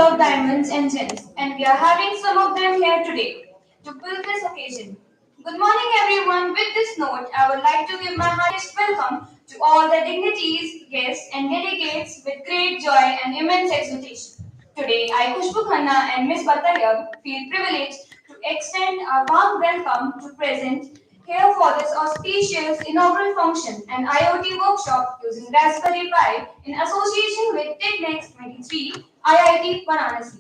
of diamonds and gems, and we are having some of them here today to build this occasion. Good morning, everyone. With this note, I would like to give my highest welcome to all the dignitaries, guests, and delegates with great joy and immense exultation. Today, I, Kushbu Khanna and Ms. Batayab, feel privileged to extend our warm welcome to present here for this auspicious inaugural function, an IoT workshop using Raspberry Pi in association with TechNext 23 IIT Varanasi.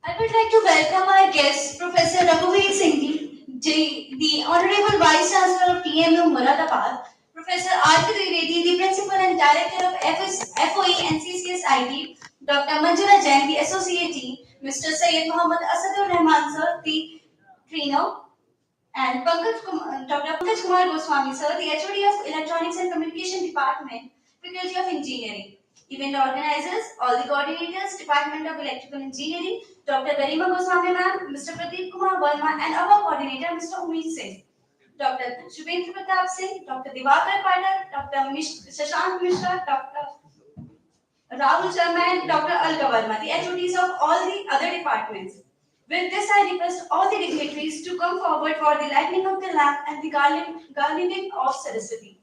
I would like to welcome our guest, Professor Raghuveer Singh, the Honorable Vice Chancellor of TMU Muradabad, Professor R.K. Dwivedi, the Principal and Director of FOE and CCS IT, Dr. Manjula Jain, the Associate Dean, Mr. Syed Mohammad Asadur Rahman, sir, the trainer, and Dr. Pankaj Kumar Goswami, sir, the HOD of Electronics and Communication Department, Faculty of Engineering. Event organizers, all the coordinators, Department of Electrical Engineering, Dr. Garima Goswami ma'am, Mr. Pradeep Kumar Verma, and our coordinator, Mr. Umesh Singh. Dr. Shubhendra Pratap Singh, Dr. Divakar Patel, Dr. Shashank Mishra, Dr. Rahul Sharma, and Dr. Alka Verma, the HODs of all the other departments. With this, I request all the dignitaries to come forward for the lighting of the lamp and the garlanding of Saraswati.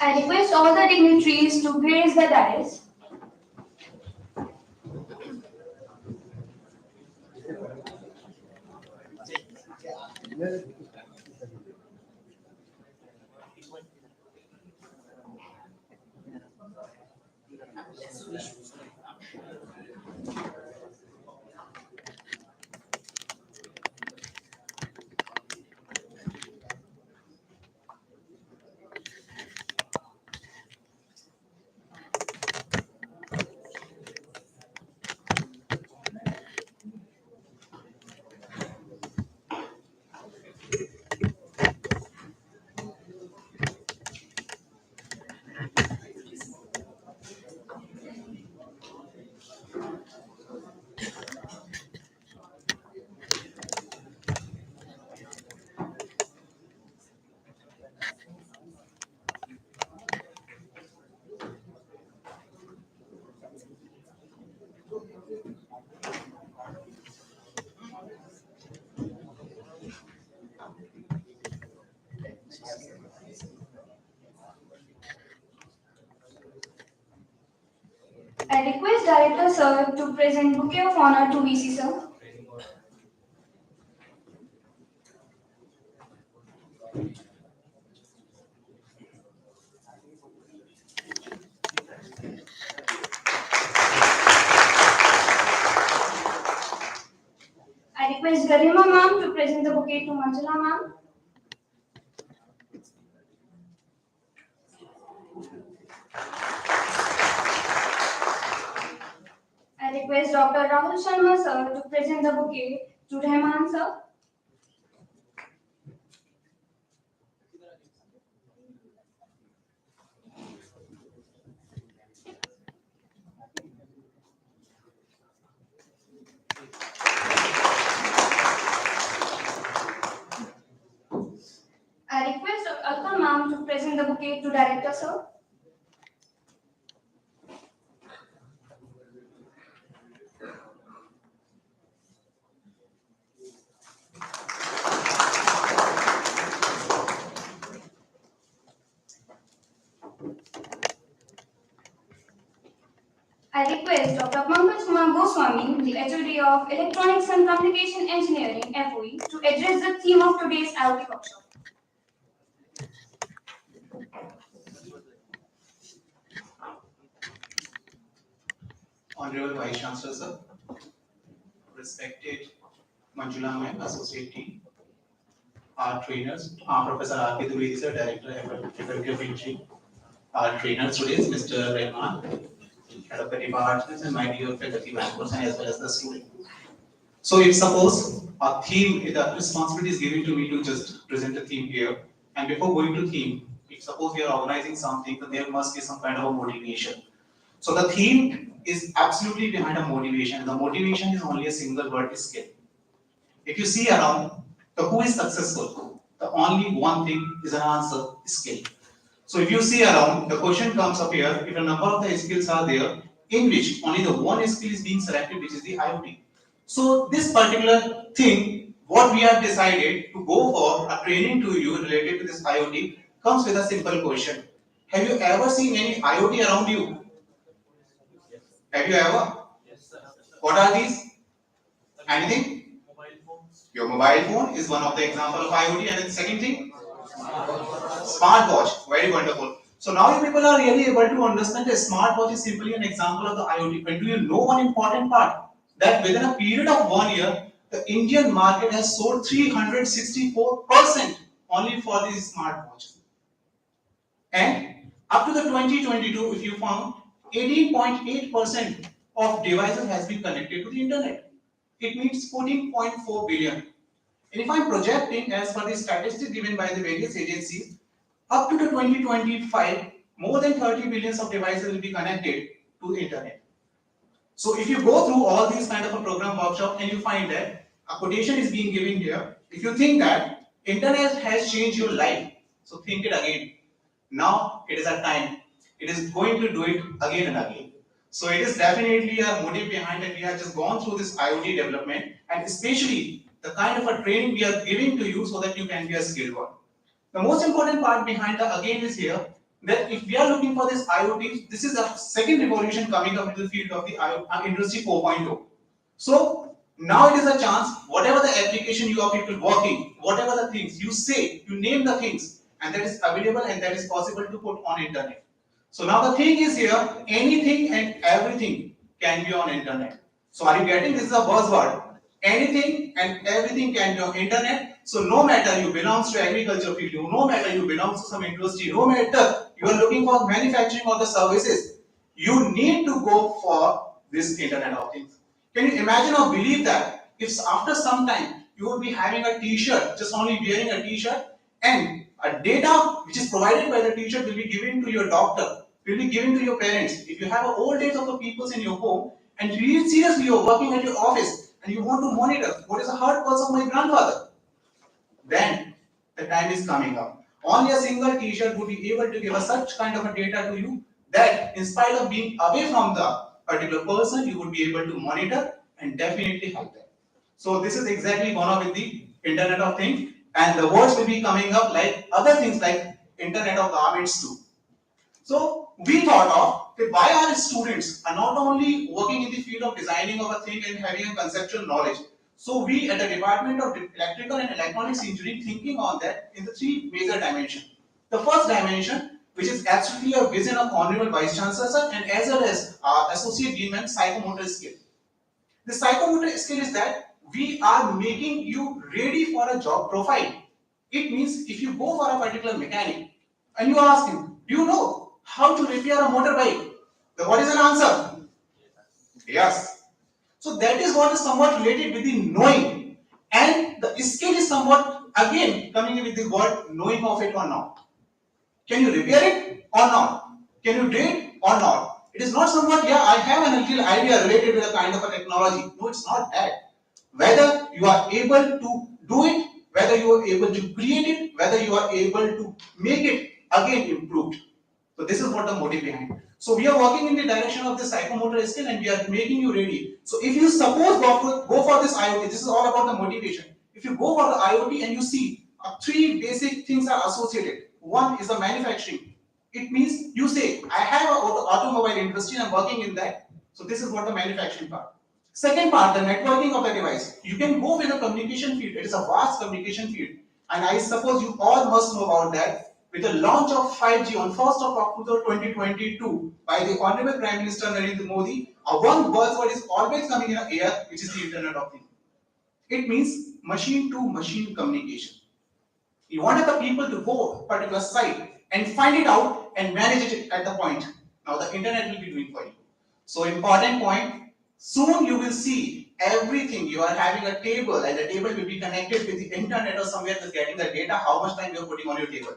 I request all the dignitaries to grace the dais. I request Director Sir to present Bouquet of Honor to VC Sir. I request Garima Ma'am to present the bouquet to Manjula Ma'am. I request Dr. Rahul Sharma Sir to present the bouquet to Rahman Sir. I request Alka Ma'am to present the bouquet to Director Sir. I request Dr. Pankaj Kumar Goswami, the HOD of Electronics and Communication Engineering, FOE, to address the theme of today's IoT workshop. Honorable Vice Chancellor Sir, respected Manjula Ma'am, Associate Dean, our trainers, Professor R.K. Dwivedi Sir, Director, Effective Teaching, our trainers today is Mr. Rahman, Head of the Department, and my dear faculty members, and as well as the student. So if suppose a theme, the responsibility is given to me to just present a theme here, and before going to theme, if suppose we are organizing something, then there must be some kind of a motivation. So the theme is absolutely behind a motivation. The motivation is only a single word, skill. If you see around, the who is successful, the only one thing is an answer, skill. So if you see around, the question comes up here, if a number of the skills are there, in which only the one skill is being selected, which is the IoT. So this particular thing, what we have decided to go for a training to you related to this IoT comes with a simple question. Have you ever seen any IoT around you? Have you ever? What are these? Anything? Your mobile phone is one of the example of IoT, and the second thing, smartwatch. Very wonderful. So now you people are really able to understand that smartwatch is simply an example of the IoT. But do you know one important part? That within a period of 1 year, the Indian market has sold 364% only for these smartwatches. And up to the 2022, if you found 18.8% of devices has been connected to the internet. It means 14.4 billion. And if I'm projecting as per the statistics given by the various agencies, up to the 2025, more than 30 billions of devices will be connected to the internet. So if you go through all these kind of a program workshop and you find that a quotation is being given here, if you think that internet has changed your life, so think it again. Now it is a time. It is going to do it again and again. So it is definitely a motive behind it. We have just gone through this IoT development, and especially the kind of a training we are giving to you so that you can be a skilled one. The most important part behind the again is here that if we are looking for this IoT, this is a second revolution coming up in the field of the industry 4.0. So now it is a chance, whatever the application you are people working, whatever the things you say, you name the things, and that is available and that is possible to put on internet. So now the thing is here, anything and everything can be on internet. So are you getting this is a buzzword? Anything and everything can be on internet. So no matter you belongs to agriculture field, no matter you belongs to some industry, no matter you are looking for manufacturing or the services, you need to go for this internet of things. Can you imagine or believe that if after some time you will be having a t-shirt, just only wearing a t-shirt, and a data which is provided by the t-shirt will be given to your doctor, will be given to your parents. If you have old age of the people in your home and really seriously you're working at your office and you want to monitor what is the heart pulse of my grandfather, then the time is coming up. Only a single t-shirt would be able to give us such kind of a data to you that in spite of being away from the particular person, you would be able to monitor and definitely help them. So this is exactly gonna with the Internet of Things, and the words will be coming up like other things like Internet of Garments too. So we thought of that why our students are not only working in the field of designing of a thing and having a conceptual knowledge. So we at the Department of Electrical and Electronics Engineering thinking on that in the three major dimensions. The first dimension, which is absolutely a vision of Honorable Vice Chancellor sir, and as well as Associate Dean and psychomotor skill. The psychomotor skill is that we are making you ready for a job profile. It means if you go for a particular mechanic and you ask him, do you know how to repair a motorbike? The what is an answer? Yes. So that is what is somewhat related with the knowing. And the skill is somewhat again coming in with the word knowing of it or not. Can you repair it or not? Can you do it or not? It is not somewhat, yeah, I have an little idea related with a kind of a technology. No, it's not that. Whether you are able to do it, whether you are able to create it, whether you are able to make it again improved. So this is what the motive behind. So we are working in the direction of the psychomotor skill and we are making you ready. So if you suppose go for this IoT, this is all about the motivation. If you go for the IoT and you see three basic things are associated. One is the manufacturing. It means you say, I have an automobile industry and I'm working in that. So this is what the manufacturing part. Second part, the networking of the device. You can go with the communication field. It is a vast communication field. And I suppose you all must know about that. With the launch of 5G on 1st of October 2022 by the Honorable Prime Minister Narendra Modi, one buzzword is always coming in the air, which is the Internet of Things. It means machine to machine communication. You wanted the people to go to a particular site and find it out and manage it at the point. Now the internet will be doing for you. So important point, soon you will see everything. You are having a table and the table will be connected with the internet or somewhere just getting the data, how much time you are putting on your table.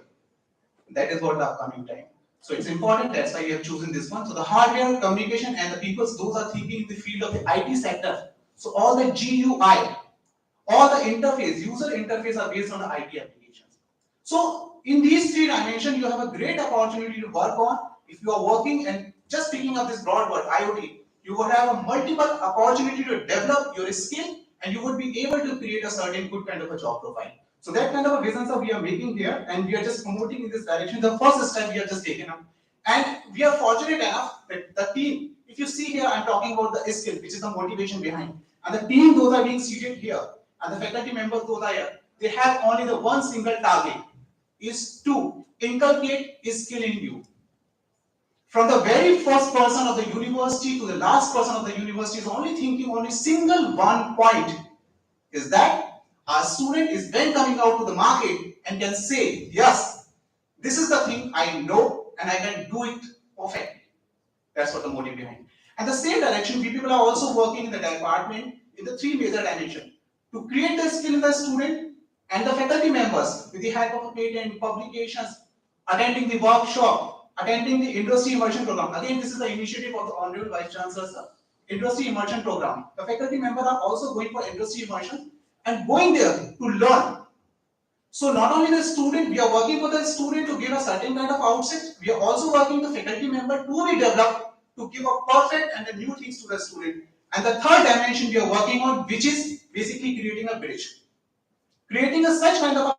That is what the upcoming time. So it's important, that's why we have chosen this one. So the hardware, communication and the people, those are thinking in the field of the IT sector. So all the GUI, all the interface, user interface are based on the IT applications. So in these three dimensions, you have a great opportunity to work on. If you are working and just picking up this broad word, IoT, you would have a multiple opportunity to develop your skill and you would be able to create a certain good kind of a job profile. So that kind of a vision that we are making here and we are just promoting in this direction. The first step we have just taken up. And we are fortunate enough that the team, if you see here, I'm talking about the skill, which is the motivation behind. And the team, those are being seated here. And the faculty members, those are here. They have only the one single target, is to inculcate skill in you. From the very first person of the university to the last person of the university is only thinking only single one point, is that our student is then coming out to the market and can say, yes, this is the thing I know and I can do it perfectly. That's what the motive behind. And the same direction, we people are also working in the department in the three major dimensions to create the skill in the student and the faculty members with the help of a patent, publications, attending the workshop, attending the industry immersion program. Again, this is the initiative of the Honorable Vice Chancellor, sir. Industry immersion program. The faculty members are also going for industry immersion and going there to learn. So not only the student, we are working for the student to give a certain kind of outset, we are also working the faculty member to be developed to give a perfect and the new things to the student. And the third dimension we are working on, which is basically creating a bridge. Creating a such kind of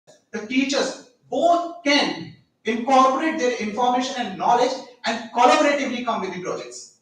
a the teachers both can incorporate their information and knowledge and collaboratively come with the projects.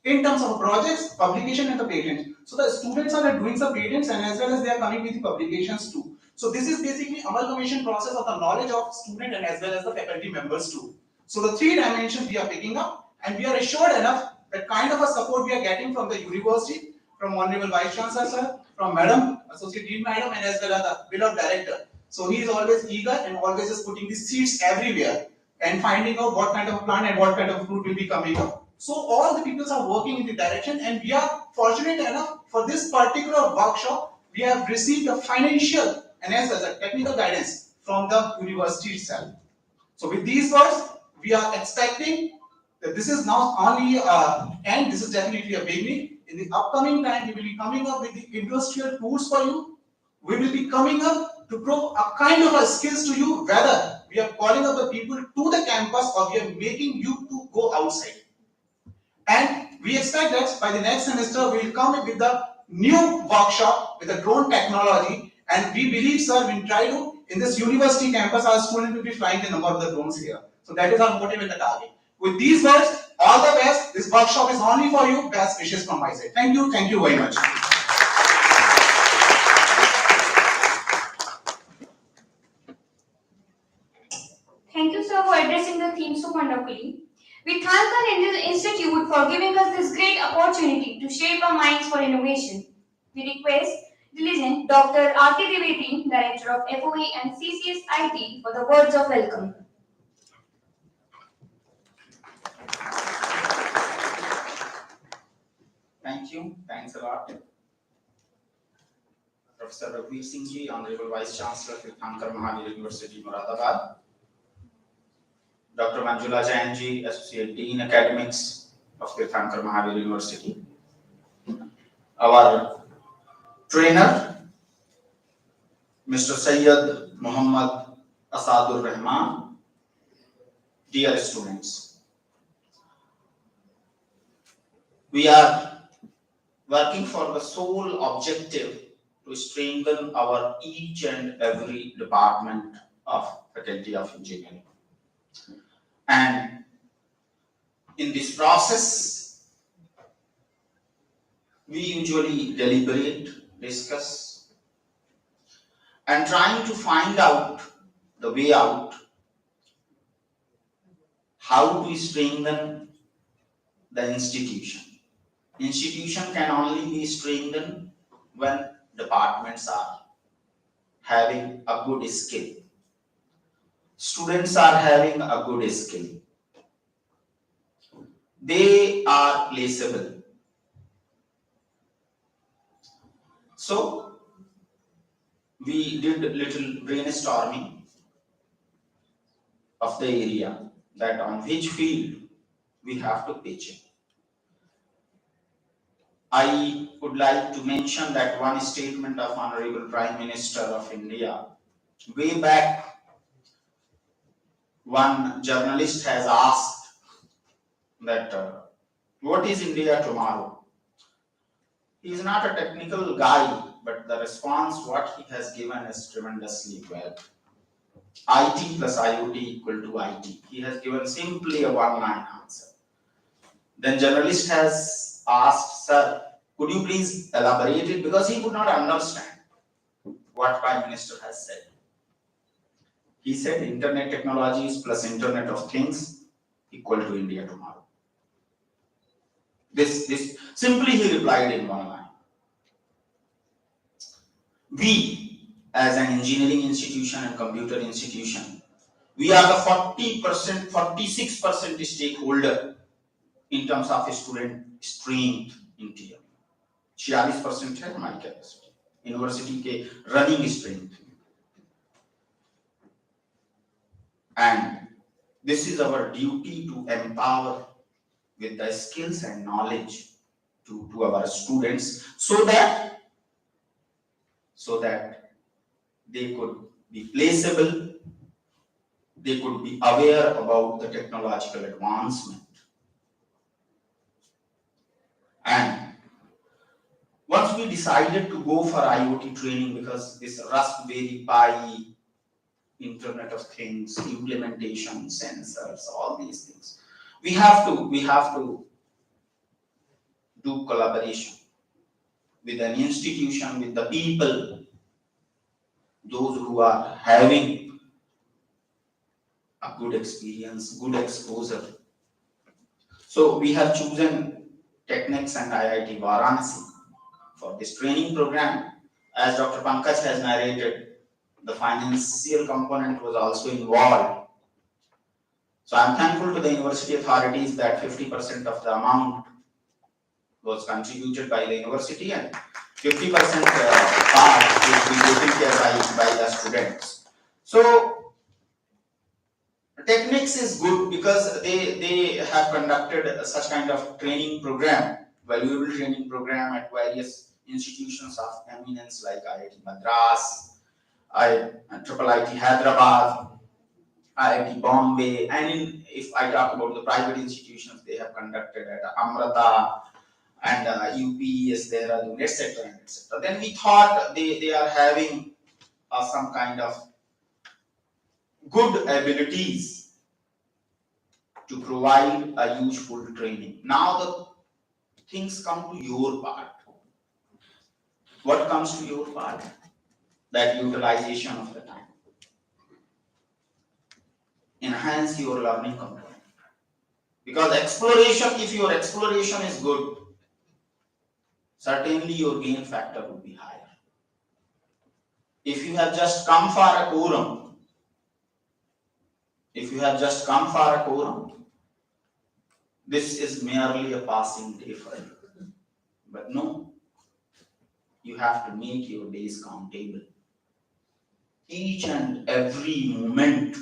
In terms of projects, publication and the patent. So the students are doing some patents and as well as they are coming with the publications too. So this is basically amalgamation process of the knowledge of student and as well as the faculty members too. So the three dimensions we are picking up and we are assured enough that kind of a support we are getting from the university, from Honorable Vice Chancellor sir, from Madam, Associate Dean Madam and as well as the beloved director. So he is always eager and always just putting the seeds everywhere and finding out what kind of plant and what kind of fruit will be coming up. So all the people are working in the direction and we are fortunate enough for this particular workshop, we have received a financial and as well as a technical guidance from the university itself. So with these words, we are expecting that this is not only and this is definitely a beginning. In the upcoming time, we will be coming up with the industrial tools for you. We will be coming up to grow a kind of a skills to you, whether we are calling up the people to the campus, or we are making you to go outside. And we expect that by the next semester, we will come up with the new workshop with the drone technology. And we believe, sir, we try to, in this university campus, our students will be flying the number of the drones here. So that is our motive and the target. With these words, all the best. This workshop is only for you. Best wishes from my side. Thank you. Thank you very much. Thank you, sir, for addressing the theme so wonderfully. We thank our institute for giving us this great opportunity to shape our minds for innovation. We request diligent Dr. R.K. Deveti, Director of FOE and CCS IT, for the words of welcome. Thank you. Thanks a lot. Professor Raghuveer Singh Ji, Honorable Vice Chancellor, Tirthankar Mahavir University, Moradabad. Dr. Manjula Jain Ji, Associate Dean Academics of Tirthankar Mahavir University. Our trainer, Mr. Sayyid Muhammad Asadur Rahman. Dear students, we are working for the sole objective to strengthen our each and every department of Faculty of Engineering. And in this process, we usually deliberate, discuss, and trying to find out the way out, how to strengthen the institution. Institution can only be strengthened when departments are having a good skill. Students are having a good skill. They are placeable. So, we did little brainstorming of the area, that on which field we have to pitch it. I would like to mention that one statement of Honorable Prime Minister of India. Way back, one journalist has asked that what is India tomorrow? He is not a technical guy, but the response what he has given is tremendously well. IT plus IOT equal to IT. He has given simply a one-line answer. Then journalist has asked, sir, could you please elaborate it? Because he could not understand what Prime Minister has said. He said internet technologies plus internet of things equal to India tomorrow. This simply he replied in one line. We, as an engineering institution and computer institution, we are the 40%, 46% stakeholder in terms of student strength in TM. 46% है हमारी capacity university के running strength. And this is our duty to empower with the skills and knowledge to our students so that they could be placeable, they could be aware about the technological advancement. And once we decided to go for IoT training, because this Raspberry Pi, Internet of Things, implementation, sensors, all these things, we have to do collaboration with an institution, with the people, those who are having a good experience, good exposure. So we have chosen Technics and IIT Varanasi for this training program. As Dr. Pankaj has narrated, the financial component was also involved. So I am thankful to the university authorities that 50% of the amount was contributed by the university and 50% part will be taken care by the students. So Technics is good because they have conducted such kind of training program, valuable training program at various institutions of eminence like IIT Madras, IIT Hyderabad, IIT Bombay, and if I talk about the private institutions, they have conducted at Amrita and UPES, Dehradun, etc. and etc. Then we thought they are having some kind of good abilities to provide a useful training. Now the things come to your part. What comes to your part? That utilization of the time. Enhance your learning component. Because exploration, if your exploration is good, certainly your gain factor would be higher. If you have just come for a quorum, this is merely a passing day for you. But no, you have to make your days countable. Each and every moment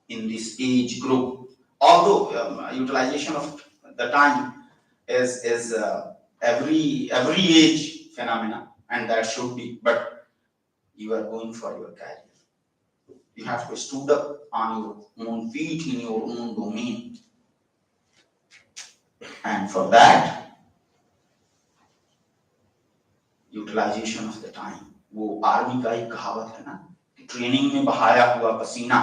in this age group, although utilization of the time is every age phenomena, and that should be, but you are going for your career. You have to stood up on your own feet in your own domain, and for that, utilization of the time. वो army का एक कहावत है ना, training में बहाया हुआ पसीना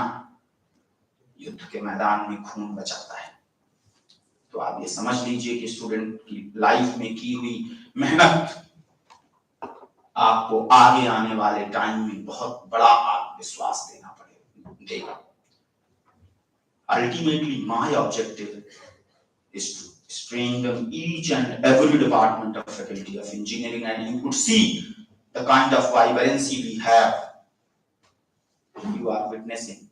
युद्ध के मैदान में खून बचाता है. तो आप ये समझ लीजिए कि स्टूडेंट की लाइफ में की हुई मेहनत आपको आगे आने वाले टाइम में बहुत बड़ा आत्मविश्वास देगा. Ultimately, my objective is to strengthen each and every department of faculty of engineering, and you could see the kind of vibrancy we have. You are witnessing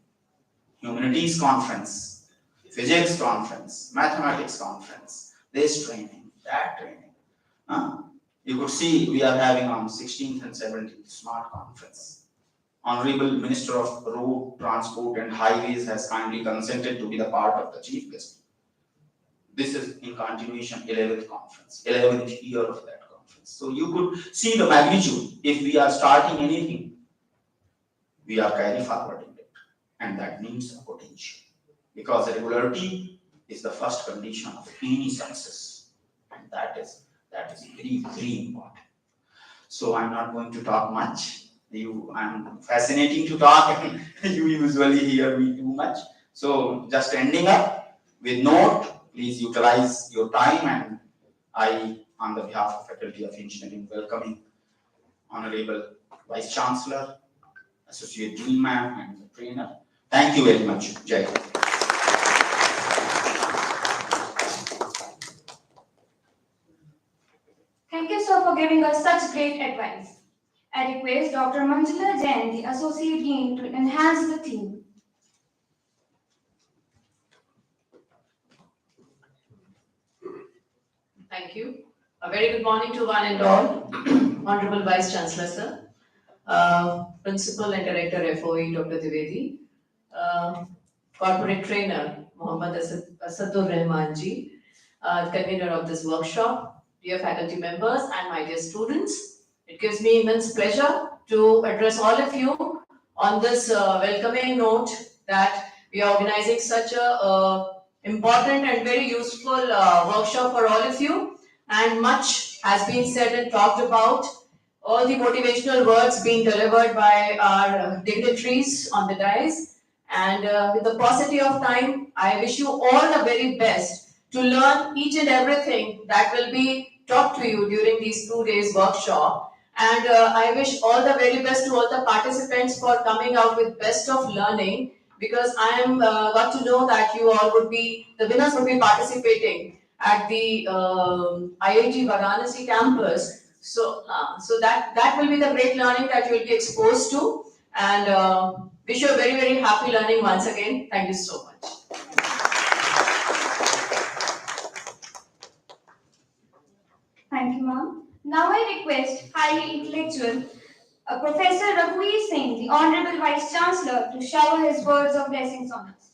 humanities conference, physics conference, mathematics conference, this training, that training. You could see we are having on 16th and 17th smart conference. Honorable Minister of Road Transport and Highways has kindly consented to be the part of the chief guest. This is in continuation 11th conference, 11th year of that conference. So you could see the magnitude. If we are starting anything, we are carry forwarding it, and that needs a potential, because regularity is the first condition of any success, and that is very, very important. So I'm not going to talk much. I'm fascinating to talk, and you usually hear me too much. So just ending up with note, please utilize your time, and I, on the behalf of Faculty of Engineering, welcoming Honorable Vice Chancellor, Associate Dean Ma'am, and the trainer. Thank you very much. Jai Hind. Thank you, sir, for giving us such great advice. I request Dr. Manjula Jain, the Associate Dean, to enhance the theme. Thank you. A very good morning to one and all. Honorable Vice Chancellor, sir, Principal and Director FOE, Dr. Dwivedi, Corporate Trainer, Mohammad Asadur Rahman ji, convener of this workshop, dear faculty members and my dear students. It gives me immense pleasure to address all of you on this welcoming note that we are organizing such a important and very useful workshop for all of you, and much has been said and talked about. All the motivational words being delivered by our dignitaries on the dais, and with the paucity of time, I wish you all the very best to learn each and everything that will be taught to you during these 2 days workshop. And I wish all the very best to all the participants for coming out with best of learning, because I am got to know that you all would be, the winners would be participating at the IIT Varanasi campus. So that will be the great learning that you will be exposed to, and wish you a very, very happy learning once again. Thank you so much. Thank you, ma'am. Now I request highly intellectual Professor Raghuveer Singh, the Honorable Vice Chancellor, to shower his words of blessings on us.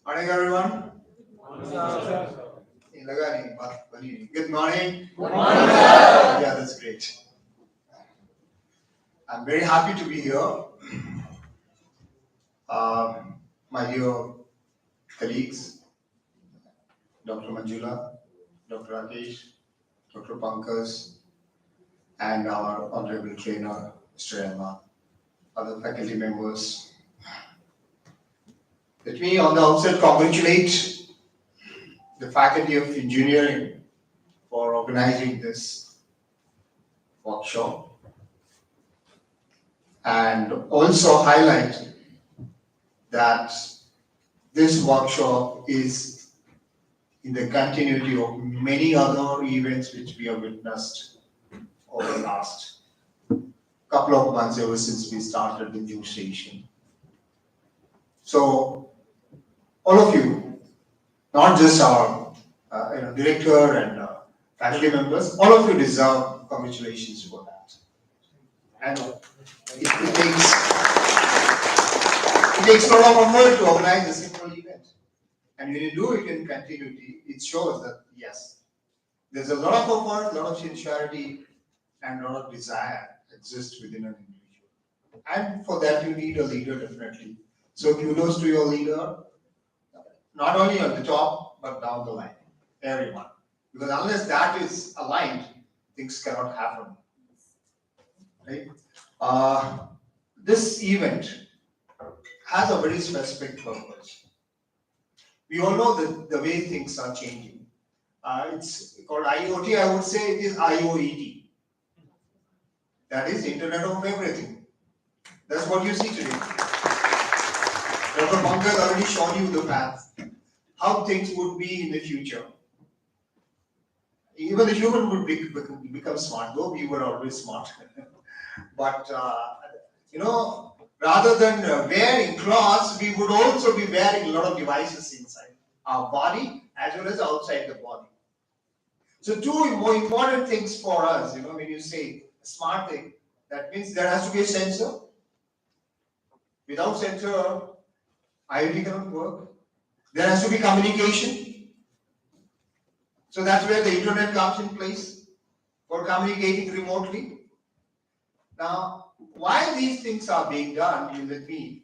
Morning, everyone. Good morning. Good morning. Yeah, that's great. I'm very happy to be here. My dear colleagues, Dr. Manjula, Dr. Rakesh, Dr. Pankaj, and our honorable trainer, Mr. Emma, other faculty members. Let me on the outset congratulate the Faculty of Engineering for organizing this workshop and also highlight that this workshop is in the continuity of many other events which we have witnessed over the last couple of months ever since we started the new station. So all of you, not just our director and faculty members, all of you deserve congratulations for that. And it takes a lot of effort to organize a simple event. And when you do it in continuity, it shows that yes, there's a lot of effort, a lot of sincerity, and a lot of desire exists within an individual. And for that, you need a leader, definitely. So kudos to your leader, not only on the top, but down the line, everyone. Because unless that is aligned, things cannot happen. Right? This event has a very specific purpose. We all know that the way things are changing. It's called IOT, I would say it is IOET. That is Internet of Everything. That's what you see today. Dr. Pankaj already shown you the path, how things would be in the future. Even the human would become smart, though we were always smart. But, rather than wearing clothes, we would also be wearing a lot of devices inside our body as well as outside the body. So two more important things for us, when you say a smart thing, that means there has to be a sensor. Without sensor, IoT cannot work. There has to be communication. So that's where the internet comes in place for communicating remotely. Now, why these things are being done, let me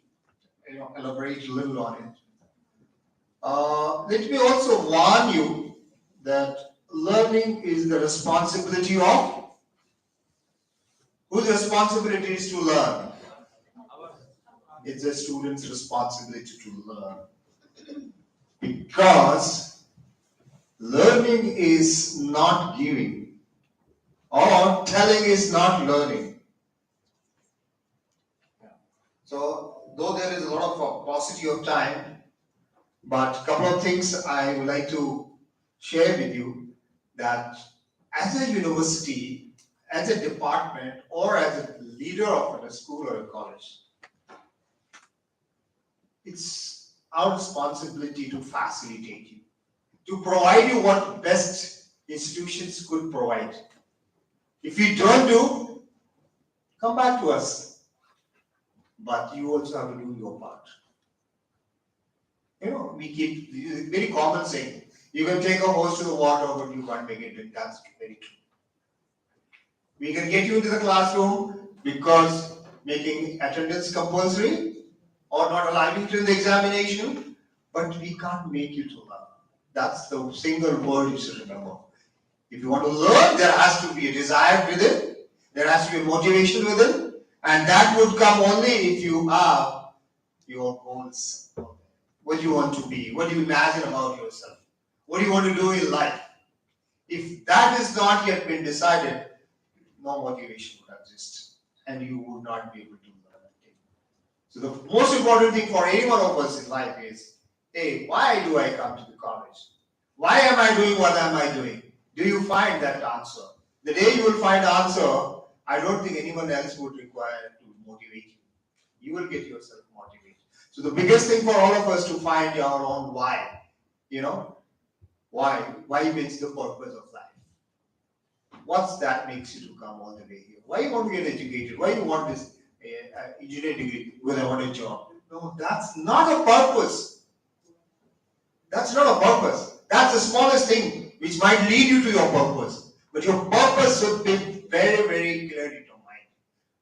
elaborate a little on it. Let me also warn you that learning is the responsibility of whose responsibility is to learn? It's a student's responsibility to learn. Because learning is not giving, or telling is not learning. So, though there is a lot of paucity of time, but a couple of things I would like to share with you, that as a university, as a department, or as a leader of a school or a college, it's our responsibility to facilitate you, to provide you what best institutions could provide. If you don't do, come back to us. But you also have to do your part. We keep very common saying, you can take a horse to the water, but you can't make it drink. That's very true. We can get you into the classroom because making attendance compulsory or not allowing you to the examination, but we can't make you to learn. That's the single word you should remember. If you want to learn, there has to be a desire within, there has to be a motivation within, and that would come only if you have your goals. What you want to be, what do you imagine about yourself, what do you want to do in life. If that has not yet been decided, no motivation would exist, and you would not be able to learn anything. So the most important thing for any one of us in life is, hey, why do I come to the college? Why am I doing what am I doing? Do you find that answer? The day you will find answer, I don't think anyone else would require to motivate you. You will get yourself motivated. So the biggest thing for all of us to find our own why. Why makes the purpose of life. What's that makes you to come all the way here? Why you want to get educated? Why you want this engineering degree when I want a job? No, that's not a purpose. That's not a purpose. That's the smallest thing which might lead you to your purpose. But your purpose should be very, very clearly defined.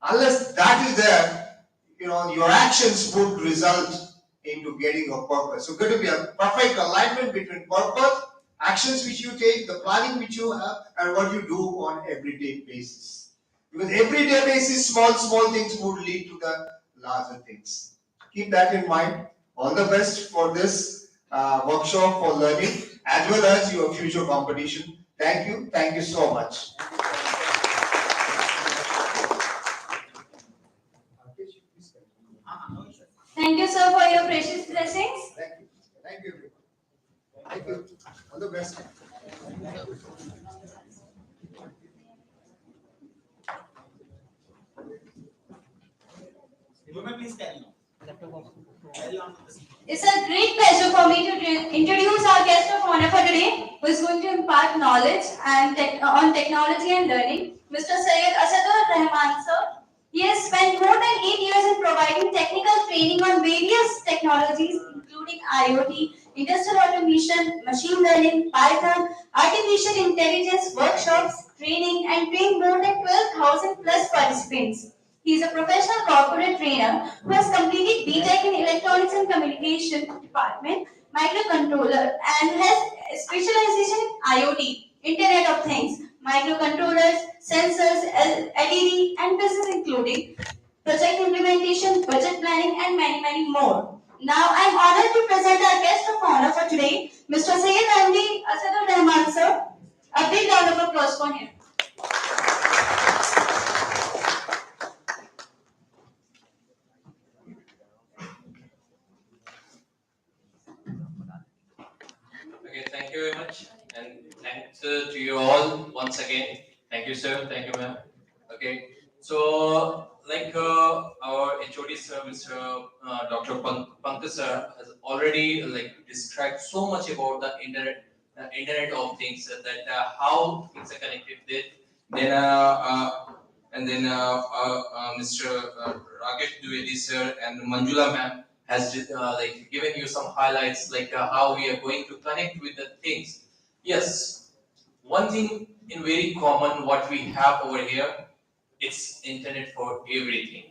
Unless that is there, your actions would result into getting your purpose. So going to be a perfect alignment between purpose, actions which you take, the planning which you have, and what you do on everyday basis. Because everyday basis, small things would lead to the larger things. Keep that in mind. All the best for this workshop for learning as well as your future competition. Thank you. Thank you so much. Thank you, sir, for your precious blessings. Thank you. Thank you. Thank you. All the best. Women, please carry on. Carry on with this. It's a great pleasure for me to introduce our guest of honor for today, who is going to impart knowledge and on technology and learning, Mr. Syed Asadur Rahman, sir. He has spent more than 8 years in providing technical training on various technologies, including IoT, industrial automation, machine learning, Python, artificial intelligence workshops, training, and trained more than 12,000 plus participants. He is a professional corporate trainer who has completed B.Tech in Electronics and Communication Department, microcontroller, and has specialization in IoT, Internet of Things, microcontrollers, sensors, LED, and business including project implementation, budget planning, and many more. Now, I'm honored to present our guest of honor for today, Mr. Syed Andy Asadur Rahman, sir. A big round of applause for him. Okay, thank you very much, and thanks to you all once again. Thank you, sir. Thank you, ma'am. Okay, so our HOD sir, Mr. Dr. Pankaj sir has already described so much about the Internet of Things, that how things are connected. Then and then Mr. Rakesh Dwivedi sir and Manjula ma'am has given you some highlights, how we are going to connect with the things. Yes, one thing in very common what we have over here, it's internet for everything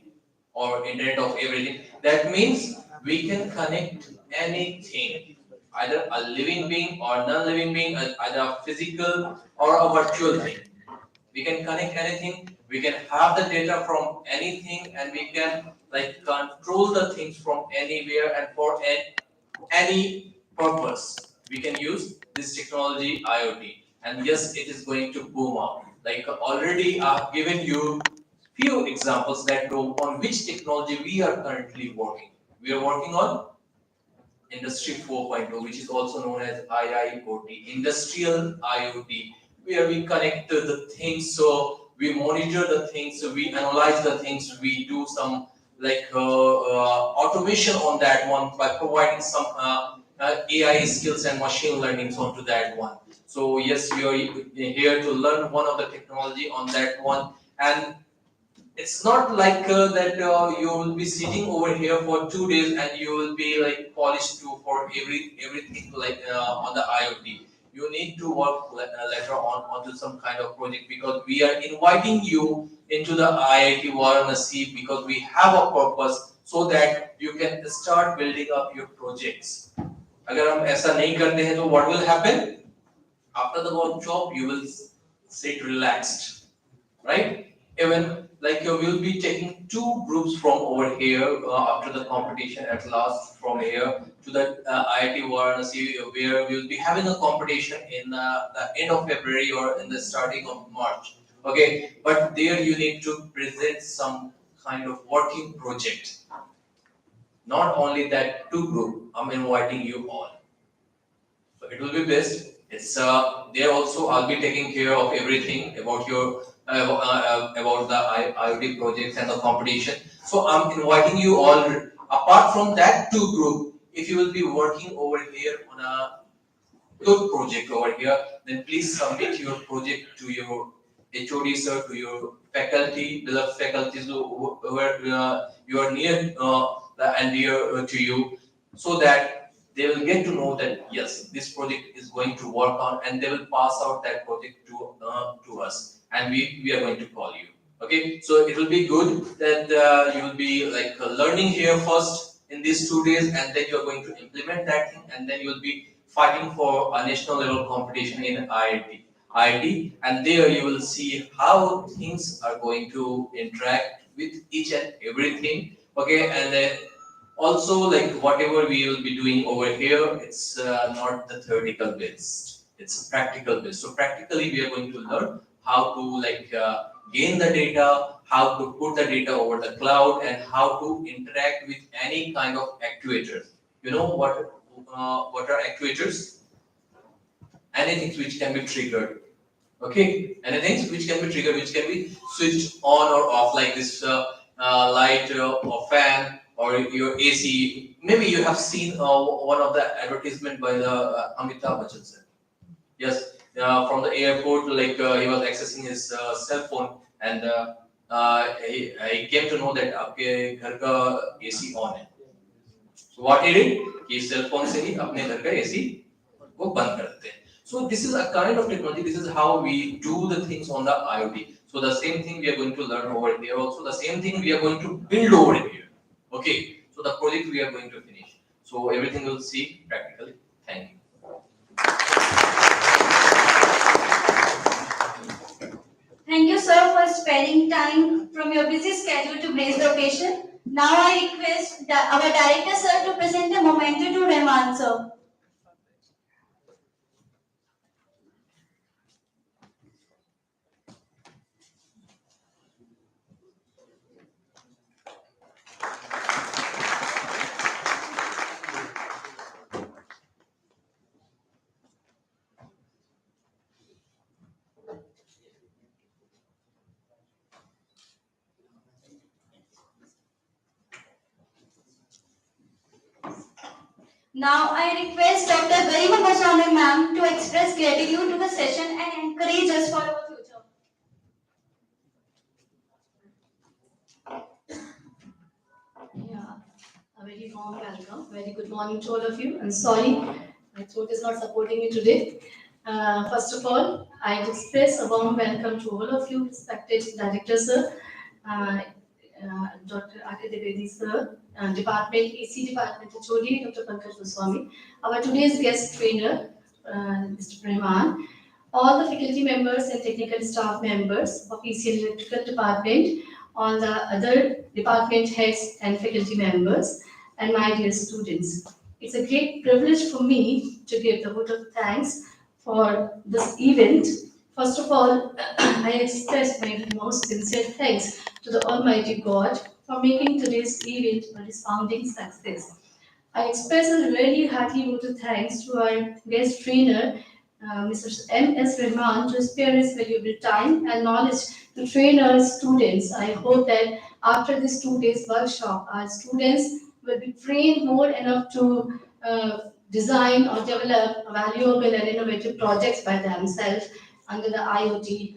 or internet of everything. That means we can connect anything, either a living being or non-living being, either a physical or a virtual thing. We can connect anything, we can have the data from anything, and we can control the things from anywhere and for any purpose. We can use this technology IoT, and yes, it is going to boom up. Already I've given you few examples that go on which technology we are currently working. We are working on Industry 4.0, which is also known as IIoT, Industrial IoT, where we connect to the things, so we monitor the things, so we analyze the things, we do some automation on that one by providing some AI skills and machine learnings onto that one. So yes, we are here to learn one of the technology on that one, and it's not that you will be sitting over here for 2 days and you will be polished to for everything on the IoT. You need to work later on onto some kind of project, because we are inviting you into the IIT Varanasi because we have a purpose, so that you can start building up your projects. अगर हम ऐसा नहीं करते हैं तो what will happen? After the workshop you will sit relaxed, right? Even we'll be taking two groups from over here after the competition at last, from here to the IIT Varanasi, where we'll be having a competition in the end of February or in the starting of March. Okay, but there you need to present some kind of working project. Not only that two group, I'm inviting you all. So it will be best. It's there also I'll be taking care of everything about your about the IoT projects and the competition. So I'm inviting you all. Apart from that two group, if you will be working over here on a good project over here, then please submit your project to your HOD sir, to your faculty, beloved faculties who you are near and dear to you, so that they will get to know that yes, this project is going to work on, and they will pass out that project to us, and we are going to call you. Okay, so it will be good that you will be like learning here first in these 2 days, and then you are going to implement that thing, and then you will be fighting for a national level competition in IIT, and there you will see how things are going to interact with each and everything. Okay, and then also like whatever we will be doing over here, it's not the theoretical based, it's practical based. So practically we are going to learn how to like gain the data, how to put the data over the cloud, and how to interact with any kind of actuators. You know what are actuators? Anything which can be triggered. Okay, anything which can be triggered, which can be switched on or off, like this light or fan or your AC. Maybe you have seen one of the advertisement by the Amitabh Bachchan sir. Yes, from the airport, like he was accessing his cell phone, and he came to know that आपके घर का AC on है. So what he did, कि cell phone से ही अपने घर का AC वो बंद कर देते हैं. So this is a kind of technology. This is how we do the things on the IoT. So the same thing we are going to learn over here. Also the same thing we are going to build over here. Okay. So the project we are going to finish. So everything we'll see practically. Thank you. Thank you, sir, for sparing time from your busy schedule to grace the occasion. Now I request our director, sir, to present a memento to Rahman, sir. Now I request Dr. Garima Bachame ma'am to express gratitude to the session and encourage us for our future. Yeah, a very warm welcome. Very good morning to all of you. I'm sorry, my throat is not supporting me today. First of all, I express a warm welcome to all of you, respected director sir, uh, Dr. Ake Devedi sir, Department AC Department HOD, Dr. Pankaj Goswami, our today's guest trainer, Mr. Prehman, all the faculty members and technical staff members of ECL Electrical Department, all the other department heads and faculty members, and my dear students. It's a great privilege for me to give the vote of thanks for this event. First of all, I express my most sincere thanks to the Almighty God for making today's event a resounding success. I express a very hearty vote of thanks to our guest trainer, Mr. M.S. Rahman, to spare his valuable time and knowledge to train our students. I hope that after this 2 days workshop, our students will be trained more enough to design or develop valuable and innovative projects by themselves under the IoT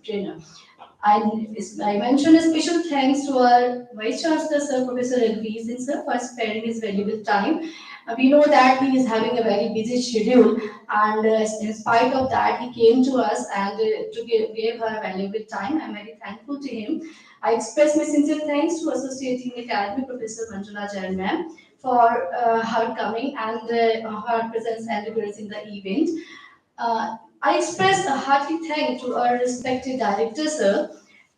trainer. I mention a special thanks to our Vice Chancellor, Sir Professor Elvizin, sir, for sparing his valuable time. We know that he is having a very busy schedule, and in spite of that, he came to us and to give her valuable time. I'm very thankful to him. I express my sincere thanks to Associate Dean Academy Professor Manjula Jain ma'am for her coming and her presence and appearance in the event. I express a hearty thank to our respected director, sir,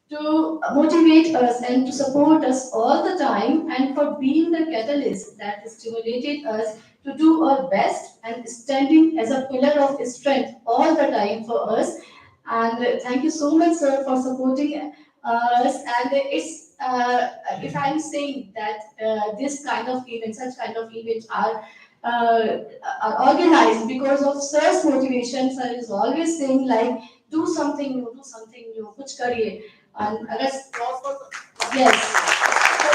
to motivate us and to support us all the time and for being the catalyst that stimulated us to do our best and standing as a pillar of strength all the time for us. And thank you so much, sir, for supporting us. And it's if I'm saying that this kind of events, such kind of events uh, are organized because of sir's motivation. Sir is always saying like, do something new, kuch kariye. And let's yes. So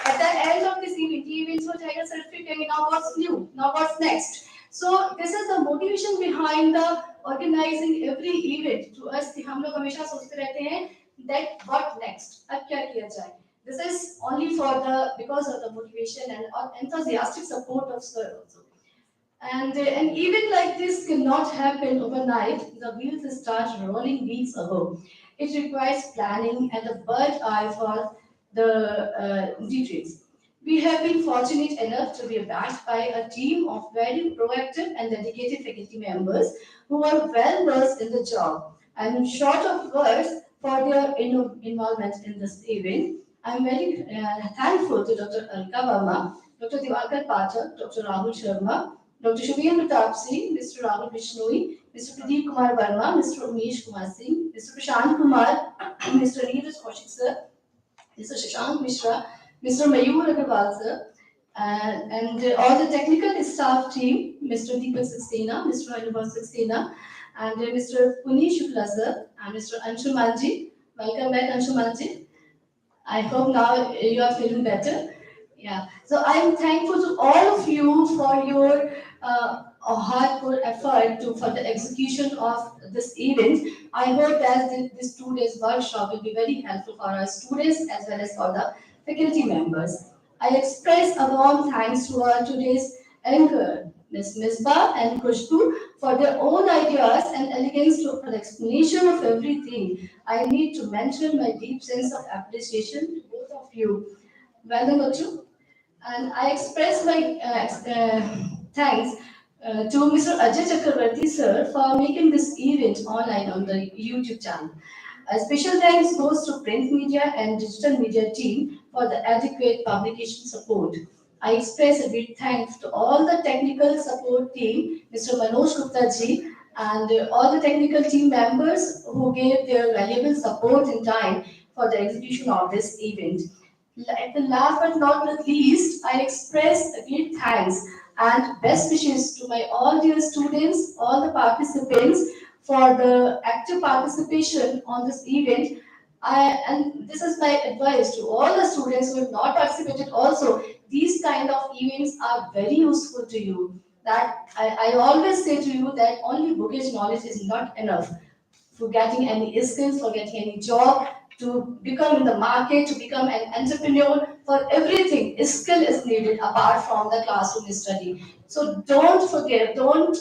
at the end of this event, events हो जाएगा certificate. Now what's new? Now what's next? So this is the motivation behind the organizing every event. To us, हम लोग हमेशा सोचते रहते हैं that what next? अब क्या किया जाए? This is only for the because of the motivation and enthusiastic support of sir also. And even like this cannot happen overnight. The wheels start rolling weeks ago. It requires planning and a bird eye for the details. We have been fortunate enough to be backed by a team of very proactive and dedicated faculty members who are well versed in the job. I'm short of words for their involvement in this event. I'm very thankful to Dr. Alka Verma, Dr. Diwakar Pathak, Dr. Rahul Sharma, Dr. Shubhendra Tapsi, Mr. Rahul Bishnoi, Mr. Pradeep Kumar Verma, Mr. Umesh Kumar Singh, Mr. Prashant Kumar, Mr. Neeraj Kaushik sir, Mr. Shashank Mishra, Mr. Mayur Agarwal sir, and all the technical staff team, Mr. Deepak Saxena, Mr. Anubhav Saxena, and Mr. Puni Shukla sir, and Mr. Anshu Manji. Welcome back, Anshu Manji. I hope now you are feeling better. Yeah. So I am thankful to all of you for your hardcore effort for the execution of this event. I hope that this 2 days workshop will be very helpful for our students as well as for the faculty members. I express a warm thanks to our today's anchor, Ms. Misbah and Khushbu, for their own ideas and elegance for the explanation of everything. I need to mention my deep sense of appreciation to both of you. Well done, Gochu. And I express my thanks to Mr. Ajay Chakravarti sir for making this event online on the YouTube channel. A special thanks goes to print media and digital media team for the adequate publication support. I express a big thanks to all the technical support team, Mr. Manoj Gupta ji, and all the technical team members who gave their valuable support in time for the execution of this event. Last but not the least, I express a great thanks and best wishes to my all dear students, all the participants for the active participation on this event. And this is my advice to all the students who have not participated also. These kind of events are very useful to you. That I always say to you that only bookish knowledge is not enough for getting any skills, for getting any job, to become in the market, to become an entrepreneur. For everything, skill is needed apart from the classroom study. So don't forget, don't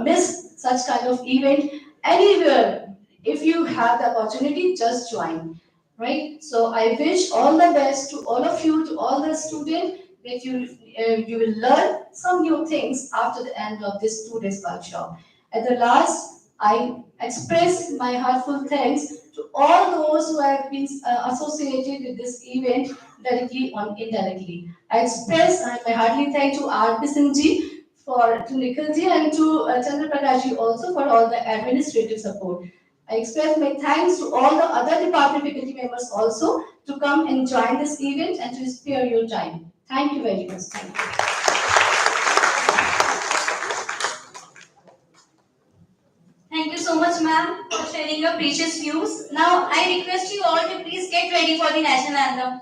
miss such kind of event anywhere. If you have the opportunity, just join. Right? So I wish all the best to all of you, to all the students, that you will learn some new things after the end of this 2 days workshop. At the last, I express my heartfelt thanks to all those who have been associated with this event directly or indirectly. I express my heartily thanks to R.P. Singh ji, to Nikhil ji, and to Chandra Prakash ji also for all the administrative support. I express my thanks to all the other department faculty members also to come and join this event and to spare your time. Thank you very much. Thank you. Thank you so much, ma'am, for sharing your precious views. Now, I request you all to please get ready for the national anthem.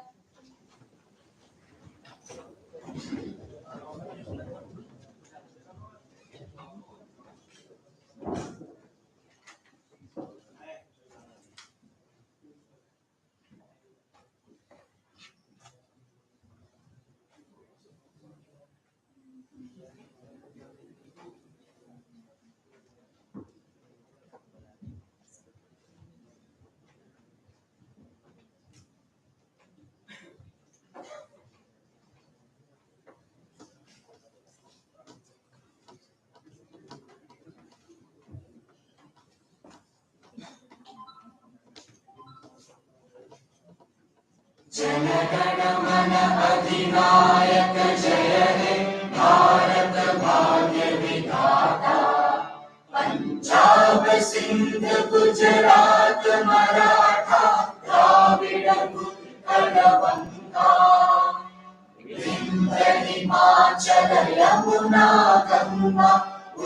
Jana Gana Mana अधिनायक जय हे भारत भाग्य विधाता पंजाब सिंध गुजरात मराठा द्राविड़ उत्कल बंगा विंध्य हिमाचल यमुना गंगा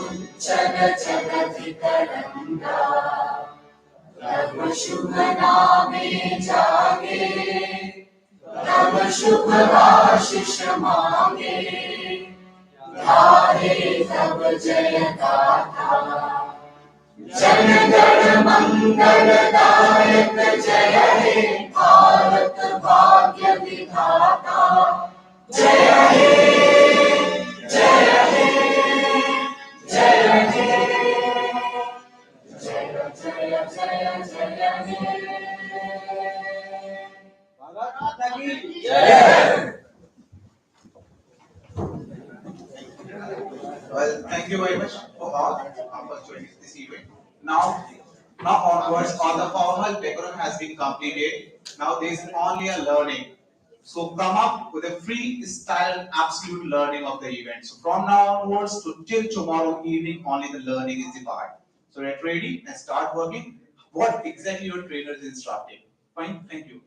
उच्चल जलधि तरंगा तब शुभ नामे जागे तब शुभ आशीष मांगे गाहे तब जय गाथा जन गण मंगल दायक जय हे भारत भाग्य विधाता जय हे जय हे Well, thank you very much for all for joining this event. Now, now onwards, all the formal background has been completed. Now there is only a learning. So come up with a freestyle absolute learning of the event. So from now onwards to till tomorrow evening, only the learning is the part. So get ready and start working. What exactly your trainer is instructing. Fine, thank you.